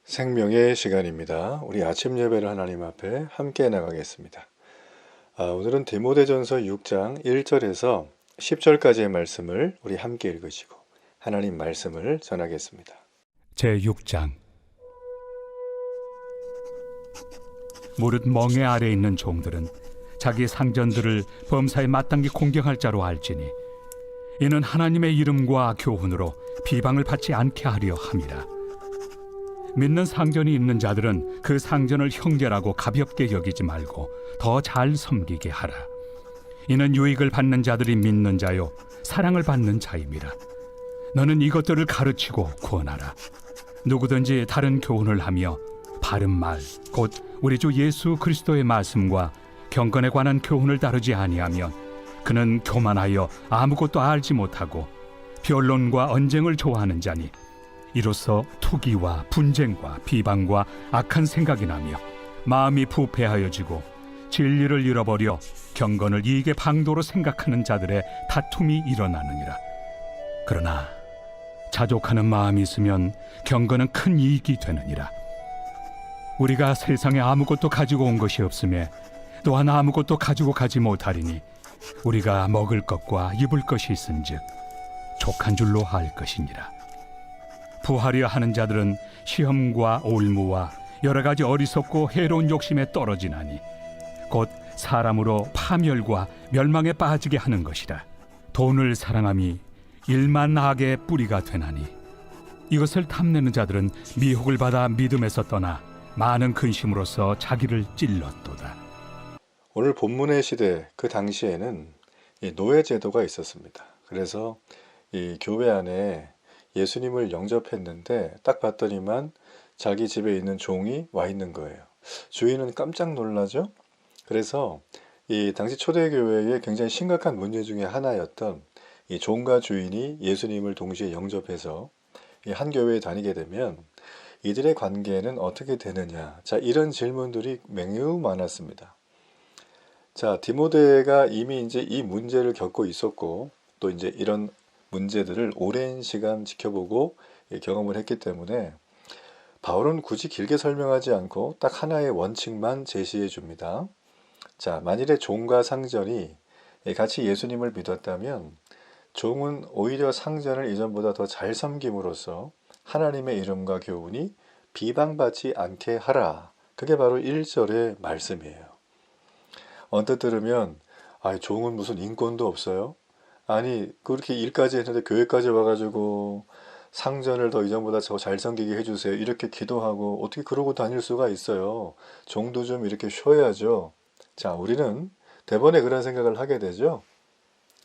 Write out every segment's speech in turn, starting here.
생명의 시간입니다. 우리 아침 예배를 하나님 앞에 함께 나가겠습니다. 오늘은 디모데전서 6장 1절에서 10절까지의 말씀을 우리 함께 읽으시고 하나님 말씀을 전하겠습니다. 제6장. 무릇 멍에 아래 있는 종들은 자기 상전들을 범사에 마땅히 공경할 자로 알지니 이는 하나님의 이름과 교훈으로 비방을 받지 않게 하려 함이라. 믿는 상전이 있는 자들은 그 상전을 형제라고 가볍게 여기지 말고 더 잘 섬기게 하라. 이는 유익을 받는 자들이 믿는 자요 사랑을 받는 자임이라. 너는 이것들을 가르치고 구원하라. 누구든지 다른 교훈을 하며 바른 말 곧 우리 주 예수 그리스도의 말씀과 경건에 관한 교훈을 다루지 아니하면 그는 교만하여 아무것도 알지 못하고 변론과 언쟁을 좋아하는 자니 이로써 투기와 분쟁과 비방과 악한 생각이 나며 마음이 부패하여지고 진리를 잃어버려 경건을 이익의 방도로 생각하는 자들의 다툼이 일어나느니라. 그러나 자족하는 마음이 있으면 경건은 큰 이익이 되느니라. 우리가 세상에 아무것도 가지고 온 것이 없으며 또한 아무것도 가지고 가지 못하리니 우리가 먹을 것과 입을 것이 있은즉 족한 줄로 알 것이니라. 부하려 하는 자들은 시험과 올무와 여러 가지 어리석고 해로운 욕심에 떨어지나니 곧 사람으로 파멸과 멸망에 빠지게 하는 것이라. 돈을 사랑함이 일만 악의 뿌리가 되나니 이것을 탐내는 자들은 미혹을 받아 믿음에서 떠나 많은 근심으로써 자기를 찔렀도다. 오늘 본문의 시대 그 당시에는 이 노예 제도가 있었습니다. 그래서 이 교회 안에 예수님을 영접했는데 딱 봤더니만 자기 집에 있는 종이 와 있는 거예요. 주인은 깜짝 놀라죠. 그래서 이 당시 초대교회의 굉장히 심각한 문제 중에 하나였던 이 종과 주인이 예수님을 동시에 영접해서 이 한 교회에 다니게 되면 이들의 관계는 어떻게 되느냐. 자, 이런 질문들이 매우 많았습니다. 자, 디모데가 이미 이제 이 문제를 겪고 있었고 또 이제 이런 문제들을 오랜 시간 지켜보고 경험을 했기 때문에 바울은 굳이 길게 설명하지 않고 딱 하나의 원칙만 제시해 줍니다. 자, 만일에 종과 상전이 같이 예수님을 믿었다면 종은 오히려 상전을 이전보다 더 잘 섬김으로써 하나님의 이름과 교훈이 비방받지 않게 하라. 그게 바로 1절의 말씀이에요. 언뜻 들으면 종은 무슨 인권도 없어요? 아니 그렇게 일까지 했는데 교회까지 와가지고 상전을 더 이전보다 더 잘 섬기게 해주세요. 이렇게 기도하고 어떻게 그러고 다닐 수가 있어요. 종도 좀 이렇게 쉬어야죠. 자, 우리는 대번에 그런 생각을 하게 되죠.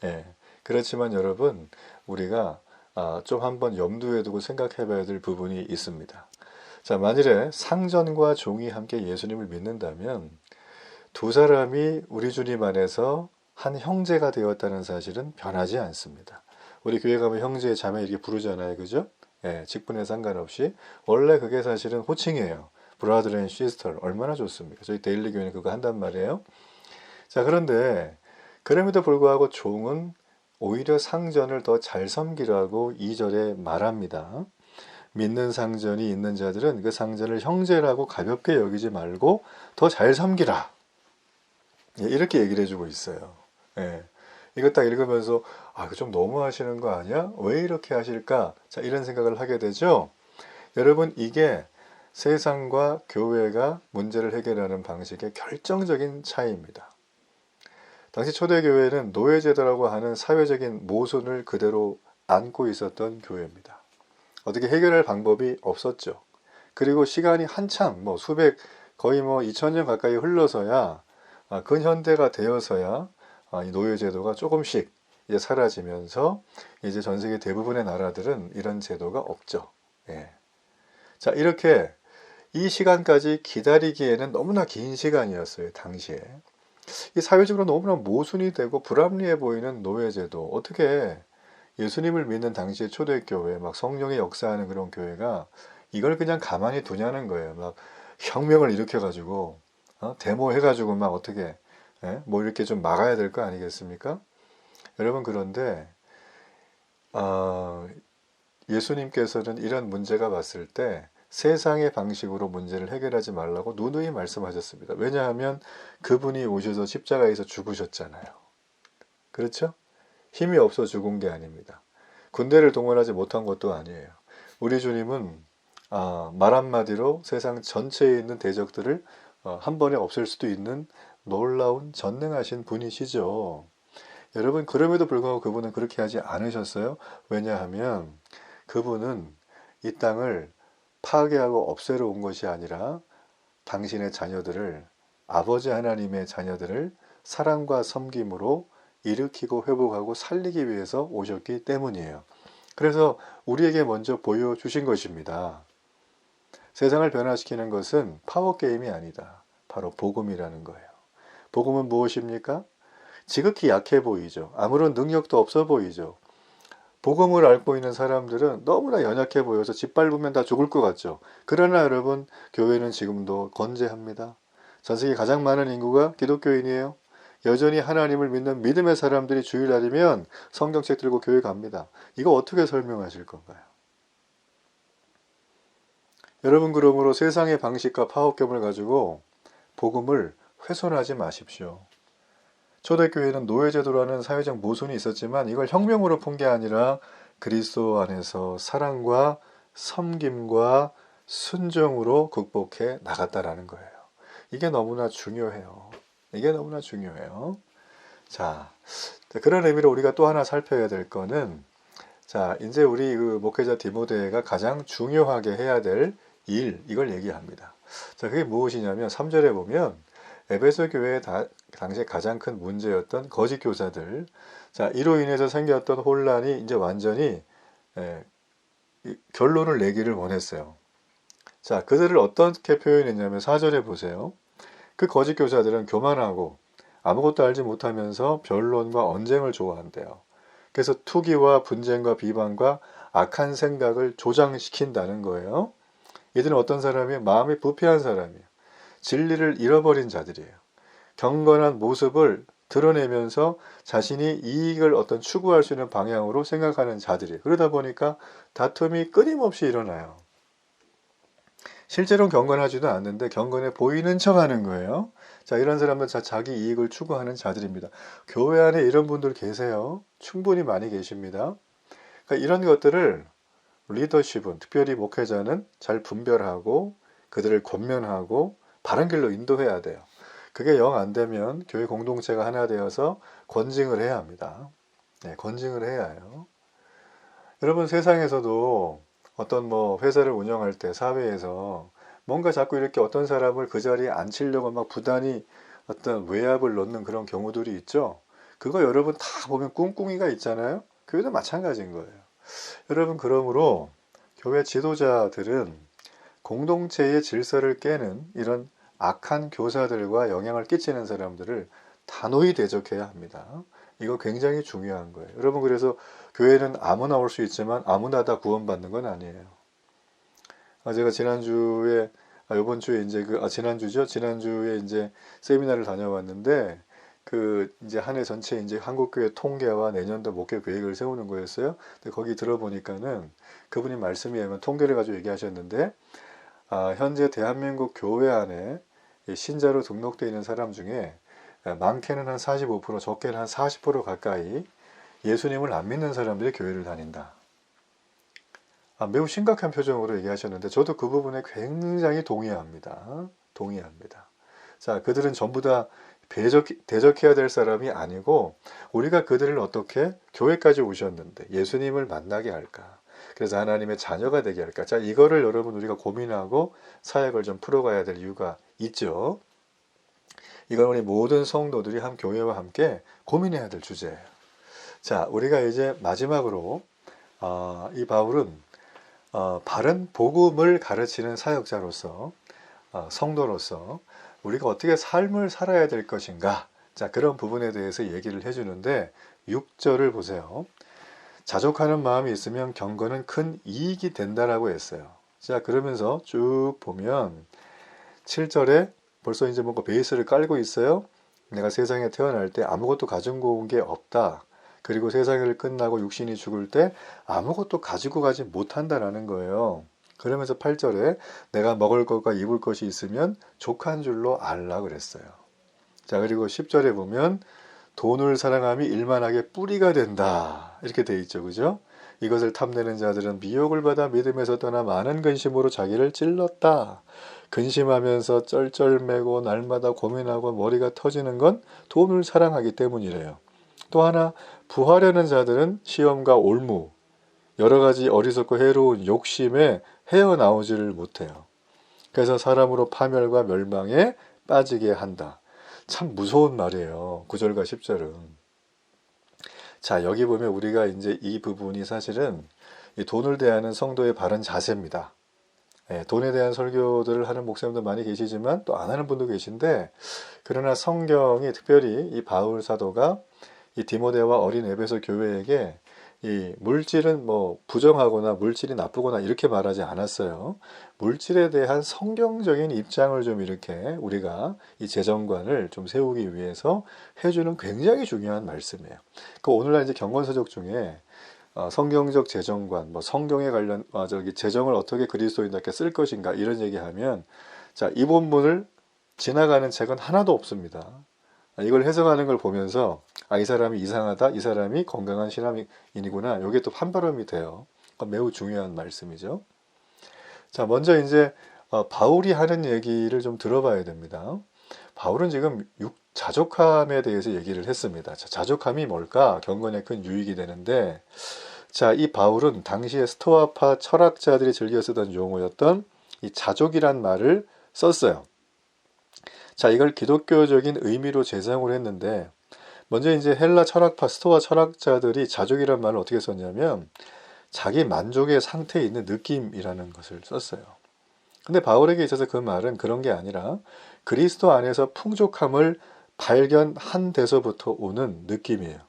예. 그렇지만 여러분 우리가 좀 한번 염두에 두고 생각해 봐야 될 부분이 있습니다. 자, 만일에 상전과 종이 함께 예수님을 믿는다면 두 사람이 우리 주님 안에서 한 형제가 되었다는 사실은 변하지 않습니다. 우리 교회 가면 형제, 자매 이렇게 부르잖아요. 그죠? 예, 직분에 상관없이. 원래 그게 사실은 호칭이에요. Brother and Sister. 얼마나 좋습니까? 저희 데일리 교회는 그거 한단 말이에요. 자, 그런데 그럼에도 불구하고 종은 오히려 상전을 더 잘 섬기라고 2절에 말합니다. 믿는 상전이 있는 자들은 그 상전을 형제라고 가볍게 여기지 말고 더 잘 섬기라. 예, 이렇게 얘기를 해주고 있어요. 예, 이거 딱 읽으면서 그 좀 너무 하시는 거 아니야? 왜 이렇게 하실까? 자, 이런 생각을 하게 되죠. 여러분 이게 세상과 교회가 문제를 해결하는 방식의 결정적인 차이입니다. 당시 초대교회는 노예제도라고 하는 사회적인 모순을 그대로 안고 있었던 교회입니다. 어떻게 해결할 방법이 없었죠. 그리고 시간이 한참 거의 2000년 가까이 흘러서야 근현대가 되어서야 이 노예제도가 조금씩 이제 사라지면서 이제 전 세계 대부분의 나라들은 이런 제도가 없죠. 예. 자, 이렇게 이 시간까지 기다리기에는 너무나 긴 시간이었어요. 당시에. 이 사회적으로 너무나 모순이 되고 불합리해 보이는 노예제도, 어떻게 예수님을 믿는 당시의 초대교회, 막 성령의 역사하는 그런 교회가 이걸 그냥 가만히 두냐는 거예요. 막 혁명을 일으켜가지고 데모해가지고 막 어떻게 뭐 이렇게 좀 막아야 될 거 아니겠습니까? 여러분, 그런데 예수님께서는 이런 문제가 왔을 때 세상의 방식으로 문제를 해결하지 말라고 누누이 말씀하셨습니다. 왜냐하면 그분이 오셔서 십자가에서 죽으셨잖아요. 그렇죠? 힘이 없어 죽은 게 아닙니다. 군대를 동원하지 못한 것도 아니에요. 우리 주님은 말 한마디로 세상 전체에 있는 대적들을 한 번에 없앨 수도 있는 놀라운 전능하신 분이시죠. 여러분, 그럼에도 불구하고 그분은 그렇게 하지 않으셨어요. 왜냐하면 그분은 이 땅을 파괴하고 없애러 온 것이 아니라 당신의 자녀들을, 아버지 하나님의 자녀들을 사랑과 섬김으로 일으키고 회복하고 살리기 위해서 오셨기 때문이에요. 그래서 우리에게 먼저 보여주신 것입니다. 세상을 변화시키는 것은 파워게임이 아니다. 바로 복음이라는 거예요. 복음은 무엇입니까? 지극히 약해 보이죠. 아무런 능력도 없어 보이죠. 복음을 앓고 있는 사람들은 너무나 연약해 보여서 짓밟으면 다 죽을 것 같죠. 그러나 여러분, 교회는 지금도 건재합니다. 전 세계 가장 많은 인구가 기독교인이에요. 여전히 하나님을 믿는 믿음의 사람들이 주일날이면 성경책 들고 교회 갑니다. 이거 어떻게 설명하실 건가요? 여러분, 그러므로 세상의 방식과 파워겸을 가지고 복음을 훼손하지 마십시오. 초대교회는 노예제도라는 사회적 모순이 있었지만 이걸 혁명으로 푼 게 아니라 그리스도 안에서 사랑과 섬김과 순종으로 극복해 나갔다라는 거예요. 이게 너무나 중요해요. 이게 너무나 중요해요. 자, 그런 의미로 우리가 또 하나 살펴야 될 거는, 자, 이제 우리 그 목회자 디모데가 가장 중요하게 해야 될 일, 이걸 얘기합니다. 자, 그게 무엇이냐면 3절에 보면 에베소 교회의 당시에 가장 큰 문제였던 거짓 교사들, 자, 이로 인해서 생겼던 혼란이 이제 완전히 결론을 내기를 원했어요. 자, 그들을 어떻게 표현했냐면 4절에 보세요. 그 거짓 교사들은 교만하고 아무것도 알지 못하면서 변론과 언쟁을 좋아한대요. 그래서 투기와 분쟁과 비방과 악한 생각을 조장시킨다는 거예요. 이들은 어떤 사람이에요? 마음이 부패한 사람이에요. 진리를 잃어버린 자들이에요. 경건한 모습을 드러내면서 자신이 이익을 어떤 추구할 수 있는 방향으로 생각하는 자들이에요. 그러다 보니까 다툼이 끊임없이 일어나요. 실제로는 경건하지도 않는데 경건해 보이는 척 하는 거예요. 자, 이런 사람들 자기 이익을 추구하는 자들입니다. 교회 안에 이런 분들 계세요. 충분히 많이 계십니다. 그러니까 이런 것들을 리더십은, 특별히 목회자는 잘 분별하고 그들을 권면하고 바른 길로 인도해야 돼요. 그게 영 안 되면 교회 공동체가 하나 되어서 권징을 해야 합니다. 네, 권징을 해야 해요. 여러분, 세상에서도 어떤 회사를 운영할 때 사회에서 뭔가 자꾸 이렇게 어떤 사람을 그 자리에 앉히려고 막 부단히 어떤 외압을 넣는 그런 경우들이 있죠. 그거 여러분 다 보면 꿍꿍이가 있잖아요. 교회도 마찬가지인 거예요. 여러분, 그러므로 교회 지도자들은 공동체의 질서를 깨는 이런 악한 교사들과 영향을 끼치는 사람들을 단호히 대적해야 합니다. 이거 굉장히 중요한 거예요. 여러분, 그래서 교회는 아무나 올 수 있지만 아무나 다 구원받는 건 아니에요. 제가 지난주에 지난주에 이제 세미나를 다녀왔는데 이제 한 해 전체 이제 한국교회 통계와 내년도 목회 계획을 세우는 거였어요. 근데 거기 들어보니까는 그분이 말씀이 하면 통계를 가지고 얘기하셨는데, 현재 대한민국 교회 안에 신자로 등록되어 있는 사람 중에 많게는 한 45%, 적게는 한 40% 가까이 예수님을 안 믿는 사람들이 교회를 다닌다. 매우 심각한 표정으로 얘기하셨는데 저도 그 부분에 굉장히 동의합니다. 자, 그들은 전부 다 대적해야 될 사람이 아니고 우리가 그들을 어떻게 교회까지 오셨는데 예수님을 만나게 할까? 그래서 하나님의 자녀가 되게 할까? 자, 이거를 여러분 우리가 고민하고 사역을 좀 풀어가야 될 이유가 있죠. 이건 우리 모든 성도들이 한 교회와 함께 고민해야 될 주제예요. 자, 우리가 이제 마지막으로 이 바울은 바른 복음을 가르치는 사역자로서 성도로서 우리가 어떻게 삶을 살아야 될 것인가, 자, 그런 부분에 대해서 얘기를 해주는데 6절을 보세요. 자족하는 마음이 있으면 경건은 큰 이익이 된다라고 했어요. 자, 그러면서 쭉 보면 7절에 벌써 이제 뭔가 베이스를 깔고 있어요. 내가 세상에 태어날 때 아무것도 가지고 온 게 없다. 그리고 세상을 끝나고 육신이 죽을 때 아무것도 가지고 가지 못한다라는 거예요. 그러면서 8절에 내가 먹을 것과 입을 것이 있으면 족한 줄로 알라 그랬어요. 자, 그리고 10절에 보면 돈을 사랑함이 일만하게 뿌리가 된다. 이렇게 돼 있죠. 그죠? 이것을 탐내는 자들은 미혹을 받아 믿음에서 떠나 많은 근심으로 자기를 찔렀다. 근심하면서 쩔쩔매고 날마다 고민하고 머리가 터지는 건 돈을 사랑하기 때문이래요. 또 하나, 부하려는 자들은 시험과 올무, 여러 가지 어리석고 해로운 욕심에 헤어나오지를 못해요. 그래서 사람으로 파멸과 멸망에 빠지게 한다. 참 무서운 말이에요. 9절과 10절은. 자, 여기 보면 우리가 이제 이 부분이 사실은 이 돈을 대하는 성도의 바른 자세입니다. 돈에 대한 설교들을 하는 목사님도 많이 계시지만 또 안 하는 분도 계신데, 그러나 성경이 특별히 이 바울 사도가 이 디모데와 어린 에베소 교회에게 이 물질은 뭐 부정하거나 물질이 나쁘거나 이렇게 말하지 않았어요. 물질에 대한 성경적인 입장을 좀 이렇게 우리가 이 재정관을 좀 세우기 위해서 해주는 굉장히 중요한 말씀이에요. 그 오늘날 이제 경건서적 중에 성경적 재정관, 뭐 성경에 관련 재정을 어떻게 그리스도인답게 쓸 것인가 이런 얘기하면, 자, 이 본문을 지나가는 책은 하나도 없습니다. 이걸 해석하는 걸 보면서 이 사람이 이상하다, 이 사람이 건강한 신앙인이구나, 이게 또 판별음이 돼요. 매우 중요한 말씀이죠. 자, 먼저 이제 바울이 하는 얘기를 좀 들어봐야 됩니다. 바울은 지금 자족함에 대해서 얘기를 했습니다. 자, 자족함이 뭘까? 경건에 큰 유익이 되는데, 자, 이 바울은 당시에 스토아파 철학자들이 즐겨 쓰던 용어였던 이 자족이란 말을 썼어요. 자, 이걸 기독교적인 의미로 재상을 했는데, 먼저 이제 헬라 철학파, 스토아 철학자들이 자족이란 말을 어떻게 썼냐면 자기 만족의 상태에 있는 느낌이라는 것을 썼어요. 근데 바울에게 있어서 그 말은 그런 게 아니라 그리스도 안에서 풍족함을 발견한 데서부터 오는 느낌이에요.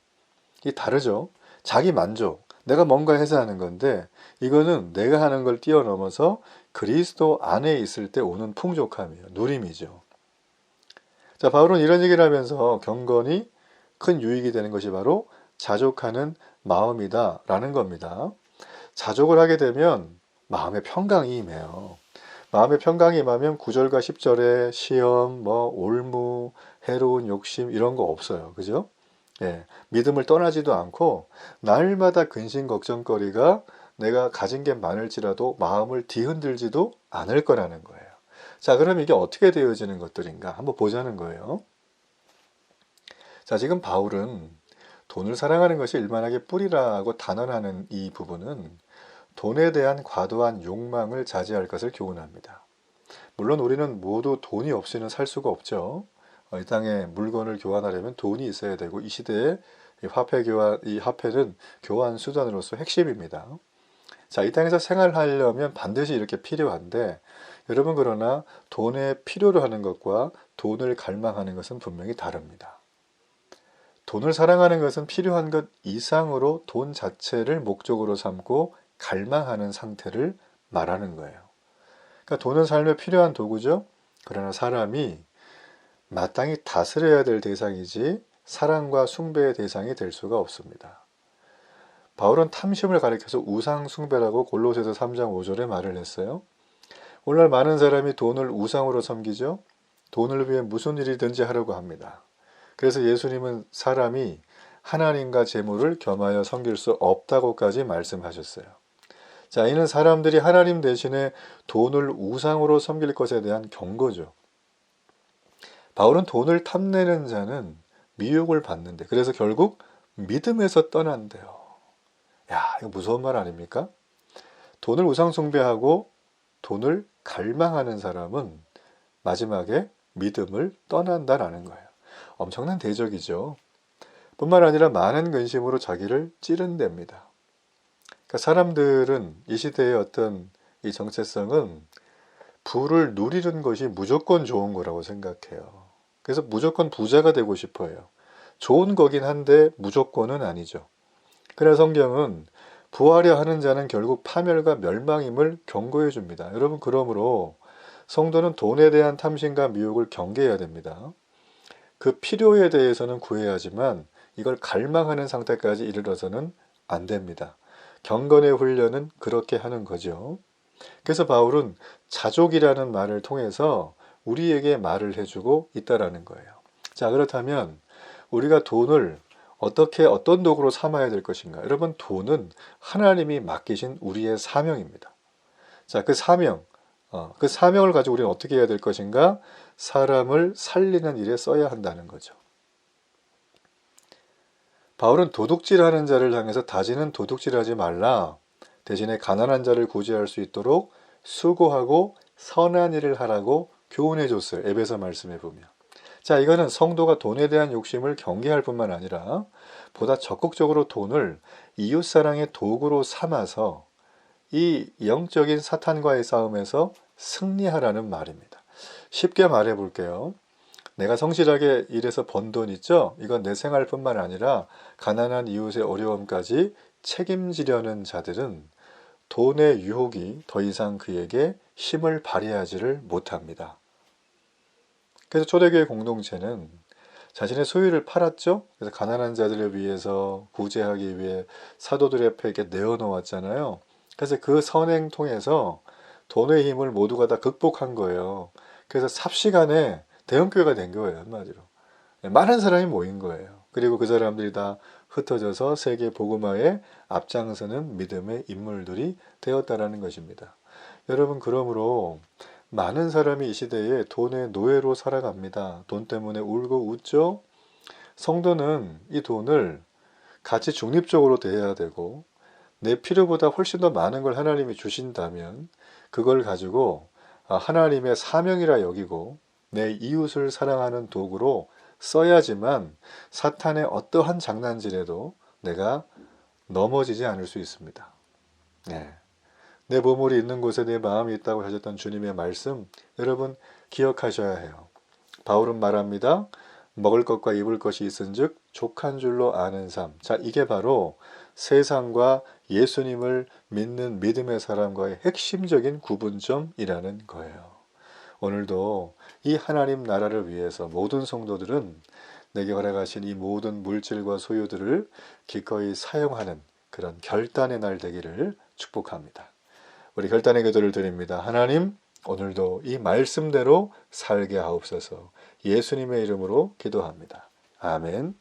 이게 다르죠. 자기 만족, 내가 뭔가 해서 하는 건데, 이거는 내가 하는 걸 뛰어넘어서 그리스도 안에 있을 때 오는 풍족함이에요. 누림이죠. 자, 바울은 이런 얘기를 하면서 경건이 큰 유익이 되는 것이 바로 자족하는 마음이다 라는 겁니다. 자족을 하게 되면 마음의 평강이 임해요. 마음의 평강이 임하면 9절과 10절에 시험, 뭐 올무, 해로운 욕심 이런 거 없어요. 그죠? 예, 믿음을 떠나지도 않고 날마다 근심 걱정거리가 내가 가진 게 많을지라도 마음을 뒤흔들지도 않을 거라는 거예요. 자, 그럼 이게 어떻게 되어지는 것들인가 한번 보자는 거예요. 자, 지금 바울은 돈을 사랑하는 것이 일만하게 뿌리라고 단언하는 이 부분은 돈에 대한 과도한 욕망을 자제할 것을 교훈합니다. 물론 우리는 모두 돈이 없이는 살 수가 없죠. 이 땅에 물건을 교환하려면 돈이 있어야 되고, 이 시대에 이 화폐는 교환 수단으로서 핵심입니다. 자, 이 땅에서 생활하려면 반드시 이렇게 필요한데, 여러분, 그러나 돈에 필요로 하는 것과 돈을 갈망하는 것은 분명히 다릅니다. 돈을 사랑하는 것은 필요한 것 이상으로 돈 자체를 목적으로 삼고 갈망하는 상태를 말하는 거예요. 그러니까 돈은 삶에 필요한 도구죠. 그러나 사람이 마땅히 다스려야 될 대상이지 사랑과 숭배의 대상이 될 수가 없습니다. 바울은 탐심을 가리켜서 우상 숭배라고 골로새서 3장 5절에 말을 했어요. 오늘날 많은 사람이 돈을 우상으로 섬기죠. 돈을 위해 무슨 일이든지 하려고 합니다. 그래서 예수님은 사람이 하나님과 재물을 겸하여 섬길 수 없다고까지 말씀하셨어요. 자, 이는 사람들이 하나님 대신에 돈을 우상으로 섬길 것에 대한 경고죠. 바울은 돈을 탐내는 자는 미혹을 받는데, 그래서 결국 믿음에서 떠난대요. 야, 이거 무서운 말 아닙니까? 돈을 우상 숭배하고 돈을 갈망하는 사람은 마지막에 믿음을 떠난다라는 거예요. 엄청난 대적이죠. 뿐만 아니라 많은 근심으로 자기를 찌른답니다. 그러니까 사람들은 이 시대의 어떤 이 정체성은 부를 누리는 것이 무조건 좋은 거라고 생각해요. 그래서 무조건 부자가 되고 싶어요. 좋은 거긴 한데 무조건은 아니죠. 그래서 성경은 부하려 하는 자는 결국 파멸과 멸망임을 경고해 줍니다. 여러분, 그러므로 성도는 돈에 대한 탐심과 미혹을 경계해야 됩니다. 그 필요에 대해서는 구해야지만 이걸 갈망하는 상태까지 이르러서는 안 됩니다. 경건의 훈련은 그렇게 하는 거죠. 그래서 바울은 자족이라는 말을 통해서 우리에게 말을 해주고 있다라는 거예요. 자, 그렇다면 우리가 돈을 어떻게 어떤 도구로 삼아야 될 것인가? 여러분, 돈은 하나님이 맡기신 우리의 사명입니다. 자, 그 사명을 가지고 우리는 어떻게 해야 될 것인가? 사람을 살리는 일에 써야 한다는 거죠. 바울은 도둑질하는 자를 향해서 다시는 도둑질하지 말라. 대신에 가난한 자를 구제할 수 있도록 수고하고 선한 일을 하라고 교훈해 줬어요. 에베소 말씀에 보면. 자, 이거는 성도가 돈에 대한 욕심을 경계할 뿐만 아니라 보다 적극적으로 돈을 이웃사랑의 도구로 삼아서 이 영적인 사탄과의 싸움에서 승리하라는 말입니다. 쉽게 말해 볼게요. 내가 성실하게 일해서 번 돈 있죠? 이건 내 생활뿐만 아니라 가난한 이웃의 어려움까지 책임지려는 자들은 돈의 유혹이 더 이상 그에게 힘을 발휘하지를 못합니다. 그래서 초대교회 공동체는 자신의 소유를 팔았죠? 그래서 가난한 자들을 위해서 구제하기 위해 사도들의 앞에 내어놓았잖아요. 그래서 그 선행 통해서 돈의 힘을 모두가 다 극복한 거예요. 그래서 삽시간에 대형교회가 된 거예요, 한마디로. 많은 사람이 모인 거예요. 그리고 그 사람들이 다 흩어져서 세계 복음화에 앞장서는 믿음의 인물들이 되었다라는 것입니다. 여러분, 그러므로 많은 사람이 이 시대에 돈의 노예로 살아갑니다. 돈 때문에 울고 웃죠? 성도는 이 돈을 같이 중립적으로 대해야 되고, 내 필요보다 훨씬 더 많은 걸 하나님이 주신다면 그걸 가지고 하나님의 사명이라 여기고 내 이웃을 사랑하는 도구로 써야지만 사탄의 어떠한 장난질에도 내가 넘어지지 않을 수 있습니다. 네. 내 보물이 있는 곳에 내 마음이 있다고 하셨던 주님의 말씀, 여러분 기억하셔야 해요. 바울은 말합니다. 먹을 것과 입을 것이 있은즉 족한 줄로 아는 삶. 자, 이게 바로 세상과 예수님을 믿는 믿음의 사람과의 핵심적인 구분점이라는 거예요. 오늘도 이 하나님 나라를 위해서 모든 성도들은 내게 허락하신 이 모든 물질과 소유들을 기꺼이 사용하는 그런 결단의 날 되기를 축복합니다. 우리 결단의 기도를 드립니다. 하나님, 오늘도 이 말씀대로 살게 하옵소서. 예수님의 이름으로 기도합니다. 아멘.